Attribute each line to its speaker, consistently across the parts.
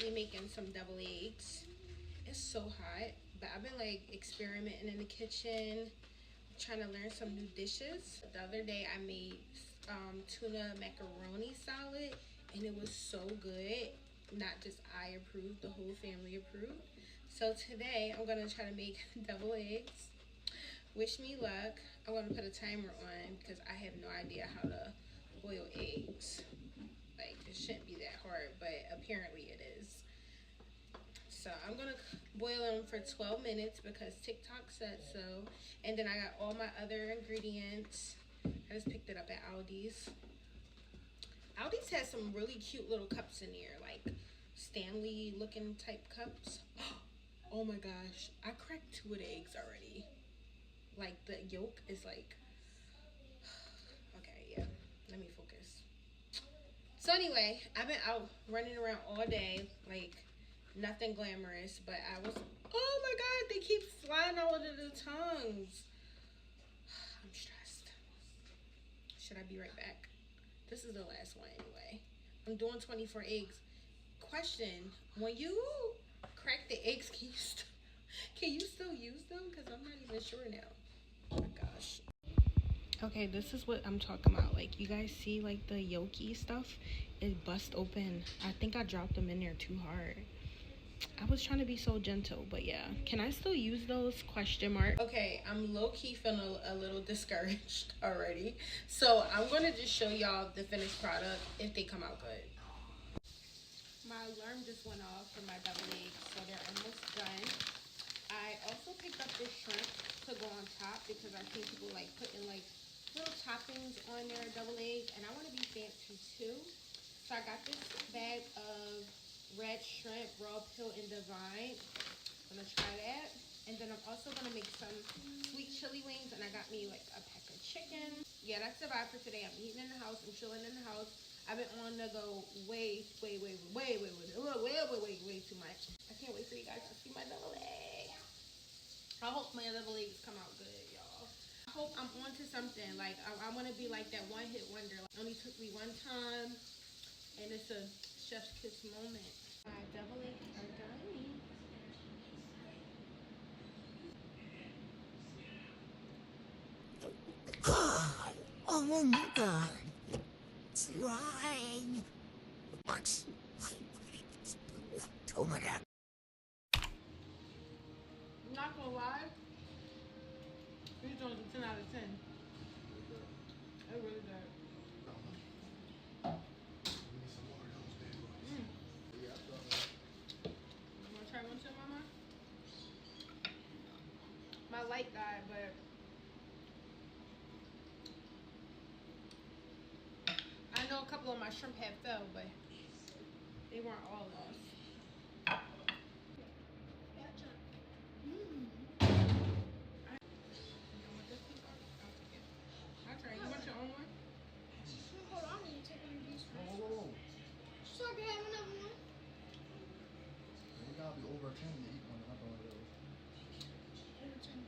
Speaker 1: currently making some deviled eggs. It's so hot, but I've been like experimenting in the kitchen, trying to learn some new dishes. The other day I made tuna macaroni salad, and it was so good. Not just I approved, the whole family approved. So today I'm gonna try to make deviled eggs. Wish me luck. I'm gonna put a timer on because I have no idea how to boil eggs. Like, it shouldn't be that hard, but apparently it is. So I'm gonna boil them for 12 minutes because TikTok said so. And then I got all my other ingredients. I just picked it up at Aldi's. Aldi's has some really cute little cups in here, like Stanley looking type cups. Oh my gosh, I cracked 2 of the eggs already. Like, the yolk is like, okay, yeah, let me focus. So anyway, I've been out running around all day, like nothing glamorous, but I was, oh my god, they keep flying out of the tongues. I'm stressed. Should I be right back? This is the last one anyway. I'm doing 24 eggs. Question, when you crack the eggs, can you still use them? Because I'm not even sure now. Oh my gosh. Okay, this is what I'm talking about. Like, you guys see like the yolky stuff? It bust open. I think I dropped them in there too hard. I was trying to be so gentle, but yeah. Can I still use those? Question mark. Okay, I'm low-key feeling a little discouraged already. So I'm gonna just show y'all the finished product if they come out good. My alarm just went off for my double eggs, so they're almost done. I also picked up this shrimp to go on top because I think people like putting like little toppings on their double eggs, and I want to be fancy too. So I got this bag of red shrimp, raw pill and divine. I'm gonna try that. And then I'm also gonna make some sweet chili wings, and I got me like a pack of chicken. Yeah, that's the vibe for today. I'm eating in the house, I'm chilling in the house. I've been on the go way too much. I can't wait for you guys to see my double egg. I hope my double eggs come out good, y'all. I hope I'm onto something. Like, I want to be like that one-hit wonder. Like, it only took me one time, and it's a chef's kiss moment. My double eggs are done.
Speaker 2: Oh my god. Slime. Max. Oh my god.
Speaker 1: I'm not gonna lie. These ones are 10 out of 10. They're really good. You wanna try one too, Mama? My light died, but I know a couple of my shrimp had fell, but they weren't all lost. I'll try. You want your own one?
Speaker 3: Hold on, you take one of these first.
Speaker 2: Whoa.
Speaker 3: So I can have another one.
Speaker 2: You gotta be over 10 to eat one, not one of those.
Speaker 3: Over 10.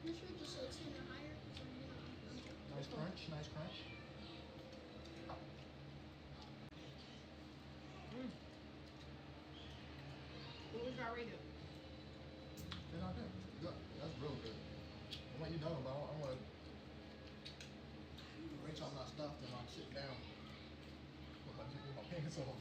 Speaker 3: You should just say 10 or higher.
Speaker 2: Nice crunch, nice crunch.
Speaker 1: What was y'all rated?
Speaker 2: They're not good. Good. That's real good. I'm letting you know, but I'm gonna make sure I'm not stuffed and I'm sitting down with my pants off.